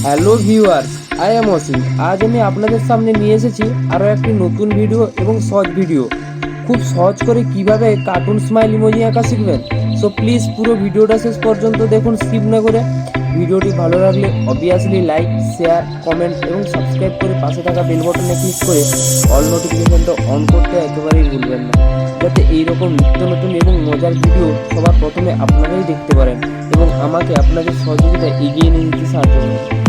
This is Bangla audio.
Hello viewers, I am Asim. আজ আমি আপনাদের সামনে নিয়ে এসেছি আরও একটি নতুন ভিডিও এবং শর্ট ভিডিও। খুব সহজ করে কিভাবে কার্টুন স্মাইল ইমোজি আঁকা শিখবেন। সো প্লিজ পুরো ভিডিওটা শেষ পর্যন্ত দেখুন, স্কিপ না করে। ভিডিওটি ভালো লাগলে অবভিয়াসলি লাইক, শেয়ার, কমেন্ট এবং সাবস্ক্রাইব করে পাশে থাকা বেল বাটনে ক্লিক করে অল নোটিফিকেশনটা অন করতে একেবারেই ভুলবেন না, যাতে এইরকম নিত্য নতুন এবং মজার ভিডিও সবার প্রথমে আপনারাই দেখতে পারেন এবং আমাকে আপনাদের সহযোগিতা এগিয়ে নিয়ে যেতে সাহায্য করুন।